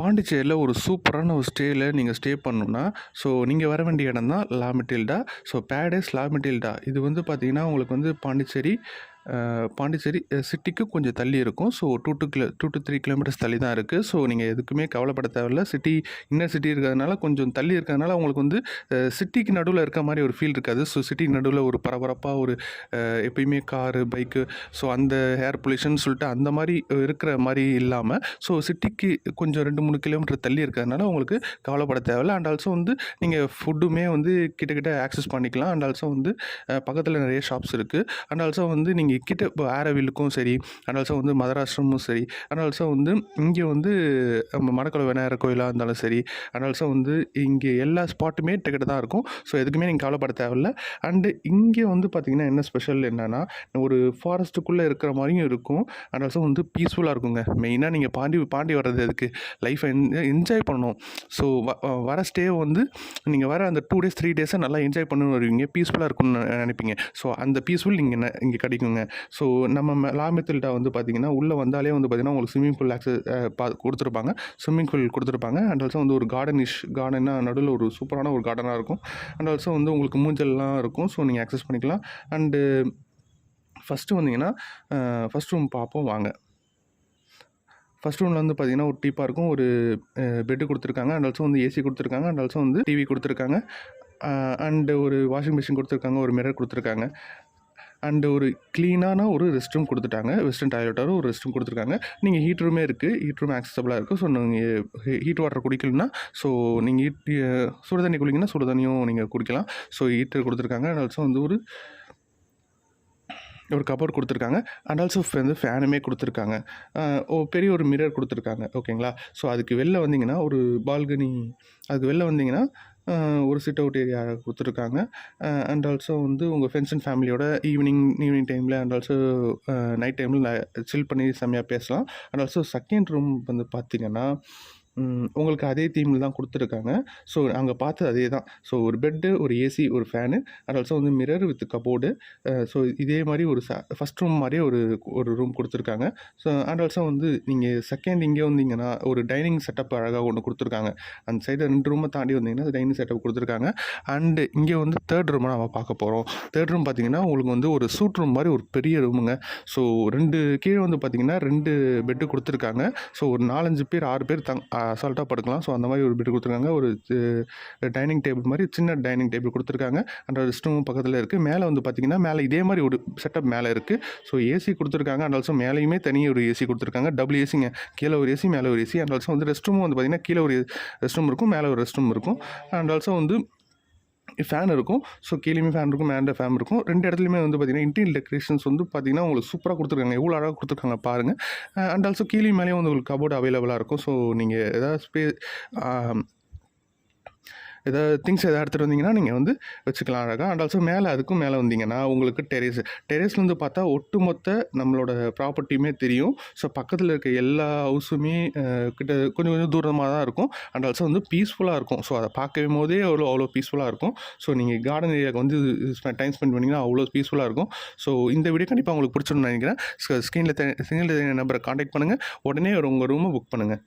பாண்டிச்சேரியில் ஒரு சூப்பரான ஒரு ஸ்டேயில் நீங்கள் ஸ்டே பண்ணணுன்னா, ஸோ நீங்கள் வர வேண்டிய இடம் தான் லா மெட்டில்டா. ஸோ பேரடைஸ் லா மெட்டில்டா இது வந்து பார்த்தீங்கன்னா, உங்களுக்கு வந்து பாண்டிச்சேரி சிட்டிக்கு கொஞ்சம் தள்ளி இருக்கும். ஸோ 2 to 3 கிலோமீட்டர்ஸ் தள்ளி தான் இருக்குது. ஸோ நீங்கள் எதுக்குமே கவலைப்பட தேவையில்ல. இன்னர் சிட்டி இருக்கிறதுனால கொஞ்சம் தள்ளி இருக்கிறதுனால உங்களுக்கு வந்து சிட்டிக்கு நடுவில் இருக்க மாதிரி ஒரு ஃபீல் இருக்காது. ஸோ சிட்டிக்கு நடுவில் ஒரு பரபரப்பாக ஒரு எப்பயுமே காரு, பைக்கு, ஸோ அந்த ஏர் பொல்யூஷன் சொல்லிட்டு அந்த மாதிரி இருக்கிற மாதிரி இல்லாமல், ஸோ சிட்டிக்கு கொஞ்சம் 2-3 கிலோமீட்டர் தள்ளி இருக்கிறதுனால உங்களுக்கு கவலைப்பட தேவையில்ல. அண்ட் ஆல்சோ வந்து நீங்கள் ஃபுட்டுமே வந்து கிட்ட ஆக்சஸ் பண்ணிக்கலாம். அண்ட் ஆல்சோ வந்து பக்கத்தில் நிறைய ஷாப்ஸ் இருக்குது. அண்ட் ஆல்சோ வந்து நீங்கள் கிட்ட இப்போ ஆரோவிலுக்கும் சரி, அண்ட் ஆல்சோ வந்து மதராஷ்டிரமும் சரி, அண்ட் ஆல்சோ வந்து இங்கே வந்து நம்ம மடக்கலை விநாயகர் கோயிலாக இருந்தாலும் சரி, அண்ட் ஆல்சோ வந்து இங்கே எல்லா ஸ்பாட்டுமே டிக்கெட் தான் இருக்கும். ஸோ எதுக்குமே நீங்கள் கவலைப்பட தேவையில்ல. அண்டு இங்கே வந்து பார்த்திங்கன்னா என்ன ஸ்பெஷல் என்னென்னா, ஒரு ஃபாரஸ்ட்டுக்குள்ளே இருக்கிற மாதிரியும் இருக்கும். அண்ட் ஆல்சோ வந்து பீஸ்ஃபுல்லாக இருக்குங்க. மெயினாக நீங்கள் பாண்டி வர்றது எதுக்கு, லைஃப்பை என்ஜாய் பண்ணணும். ஸோ வர ஸ்டே வந்து நீங்கள் வர அந்த 2 days 3 days நல்லா என்ஜாய் பண்ணணும்னு வருவீங்க, பீஸ்ஃபுல்லாக இருக்கும்னு நினைப்பீங்க. ஸோ அந்த பீஸ்ஃபுல் இங்கே கிடைக்குங்க. ஸோ நம்ம லா மெட்டில்டா வந்து பார்த்திங்கன்னா, உள்ளே வந்தாலே வந்து பார்த்திங்கன்னா உங்களுக்கு ஸ்விம்மிங் பூல் கொடுத்துருப்பாங்க. ஸ்விம்மிங் பூல் கொடுத்துருப்பாங்க. அண்ட் ஆல்சோ வந்து ஒரு கார்டனாக நடுவில் ஒரு சூப்பரான ஒரு கார்டனாக இருக்கும். அண்ட் ஆல்சோ வந்து உங்களுக்கு மூஞ்சல்லாம் இருக்கும். ஸோ நீங்கள் ஆக்சஸ் பண்ணிக்கலாம். அண்டு ஃபஸ்ட்டு வந்தீங்கன்னா ஃபஸ்ட் ரூம் பார்ப்போம் வாங்க. ஃபஸ்ட் ரூமில் வந்து பார்த்திங்கன்னா ஒரு டீப்பாக இருக்கும், ஒரு பெட்டு கொடுத்துருக்காங்க. அண்ட் ஆல்சோ வந்து ஏசி கொடுத்துருக்காங்க. அண்ட் ஆல்சோ வந்து டிவி கொடுத்துருக்காங்க. அண்டு ஒரு வாஷிங் மிஷின் கொடுத்துருக்காங்க, ஒரு மிரர் கொடுத்துருக்காங்க. அண்டு ஒரு க்ளீனான ஒரு ரெஸ்ட் ரூம் கொடுத்துட்டாங்க. வெஸ்டர்ன் டாய்லெட்டாரும் ஒரு ரெஸ்ட் ரூம் கொடுத்துருக்காங்க. நீங்கள் ஹீட் ரூமே இருக்குது, ஹீட் ரூம் ஆக்சசபிளாக இருக்குது. ஸோ நீங்கள் ஹீட் வாட்டர் குடிக்கணும்னா, ஸோ நீங்கள் சுடு தண்ணி குடிங்கன்னா சுடு தண்ணியும் நீங்கள் குடிக்கலாம். ஸோ ஹீட்டர் கொடுத்துருக்காங்க. அண்ட் ஆல்சோ வந்து ஒரு கபோர்ட் கொடுத்துருக்காங்க. அண்ட் ஆல்சோ வந்து ஃபேனுமே கொடுத்துருக்காங்க. பெரிய ஒரு மிரர் கொடுத்துருக்காங்க. ஓகேங்களா? ஸோ அதுக்கு வெளில வந்தீங்கன்னா ஒரு பால்கனி, அதுக்கு வெளில வந்தீங்கன்னா ஒரு சிட் அவுட் ஏரியா கொடுத்துருக்காங்க. அண்ட் ஆல்சோ வந்து உங்கள் ஃப்ரெண்ட்ஸ் அண்ட் ஃபேமிலியோட ஈவினிங் டைமில் அண்ட் ஆல்சோ நைட் டைமில் சில் பண்ணி செம்மையாக பேசலாம். அண்ட் ஆல்சோ செகண்ட் ரூம் வந்து பார்த்திங்கன்னா உங்களுக்கு அதே தீமில் தான் கொடுத்துருக்காங்க. ஸோ அங்கே பார்த்து அதே தான். ஸோ ஒரு பெட்டு, ஒரு ஏசி, ஒரு ஃபேனு, அண்ட் ஆல்சோ வந்து மிரர் வித் கபோர்டு. ஸோ இதே மாதிரி ஒரு ஃபஸ்ட் ரூம் மாதிரியே ஒரு ரூம் கொடுத்துருக்காங்க. ஸோ அண்ட் ஆல்சோ வந்து நீங்கள் செகண்ட் இங்கே வந்தீங்கன்னா ஒரு டைனிங் செட்டப் அழகாக ஒன்று கொடுத்துருக்காங்க. அந்த சைடு 2 ரூமை தாண்டி வந்தீங்கன்னா டைனிங் செட்டப் கொடுத்துருக்காங்க. அண்டு இங்கே வந்து தேர்ட் ரூமை நம்ம பார்க்க போகிறோம். தேர்ட் ரூம் பார்த்திங்கன்னா உங்களுக்கு வந்து ஒரு சூட் ரூம் மாதிரி ஒரு பெரிய ரூமுங்க. ஸோ 2 கீழே வந்து பார்த்திங்கன்னா 2 பெட்டு கொடுத்துருக்காங்க. ஸோ ஒரு 4-5 பேர் 6 பேர் அசால்ட்டாக படுக்கலாம். ஸோ அந்த மாதிரி ஒரு பெட் கொடுத்துருக்காங்க. ஒரு டைனிங் டேபிள் மாதிரி சின்ன டைனிங் டேபிள் கொடுத்துருக்காங்க. அண்ட் ரெஸ்ட் ரூம் பக்கத்தில் இருக்குது. மேலே வந்து பார்த்திங்கன்னா மேலே இதே மாதிரி ஒரு செட்டப் மேலே இருக்குது. ஸோ ஏசி கொடுத்துருக்காங்க. அண்ட் ஆல்சோ மேலேயுமே தனியாக ஒரு ஏசி கொடுத்துருக்காங்க. டபுள் ஏசிங்க. கீழே ஒரு ஏசி, மேலே ஒரு ஏசி. அண்ட் ஆல்சோ வந்து ரெஸ்ட் ரூமும் வந்து பார்த்திங்கன்னா கீழே ஒரு ரெஸ்ட் ரூம் இருக்கும், மேலே ஒரு ரெஸ்ட் ரூம் இருக்கும். அண்ட் ஆல்சோ வந்து ஃபேன் இருக்கும். ஸோ கீழேயுமே ஃபேன் இருக்கும், மேலே ஃபேன் இருக்கும். 2 இடத்துலையுமே வந்து பார்த்திங்கன்னா இன்டீரியர் டெக்கரேஷன்ஸ் வந்து பார்த்திங்கன்னா உங்களுக்கு சூப்பராக கொடுத்துருக்காங்க. எவ்வளோ அழகாக கொடுத்துருக்காங்க பாருங்கள். அண்ட் ஆல்சோ கீழே மேலேயும் வந்து உங்களுக்கு கபோர்டு அவைலபிளாக இருக்கும். ஸோ நீங்கள் ஏதாவது திங்ஸ் எடுத்துகிட்டு வந்தீங்கன்னா நீங்கள் வந்து வச்சுக்கலாம் அழகாக. அண்ட் ஆல்சோ அதுக்கும் மேலே வந்தீங்கன்னா உங்களுக்கு டெரேஸ்லேருந்து பார்த்தா ஒட்டுமொத்த நம்மளோட ப்ராப்பர்ட்டியுமே தெரியும். ஸோ பக்கத்தில் இருக்க எல்லா ஹவுஸுமே கிட்ட கொஞ்சம் தூரமாக தான் இருக்கும். அண்ட் ஆல்சோ வந்து பீஸ்ஃபுல்லாக இருக்கும். ஸோ அதை பார்க்கும் போதே அவ்வளோ பீஸ்ஃபுல்லாக இருக்கும். ஸோ நீங்கள் கார்டன் ஏரியாவுக்கு வந்து டைம் ஸ்பெண்ட் பண்ணிங்கன்னா அவ்வளோ பீஸ்ஃபுல்லாக இருக்கும். ஸோ இந்த வீடியோ கண்டிப்பாக உங்களுக்கு பிடிச்சிருன்னு நினைக்கிறேன். ஸ்க்ரீனில் நம்பரை காண்டாக்ட் பண்ணுங்கள். உடனே உங்கள் ரூமை புக் பண்ணுங்கள்.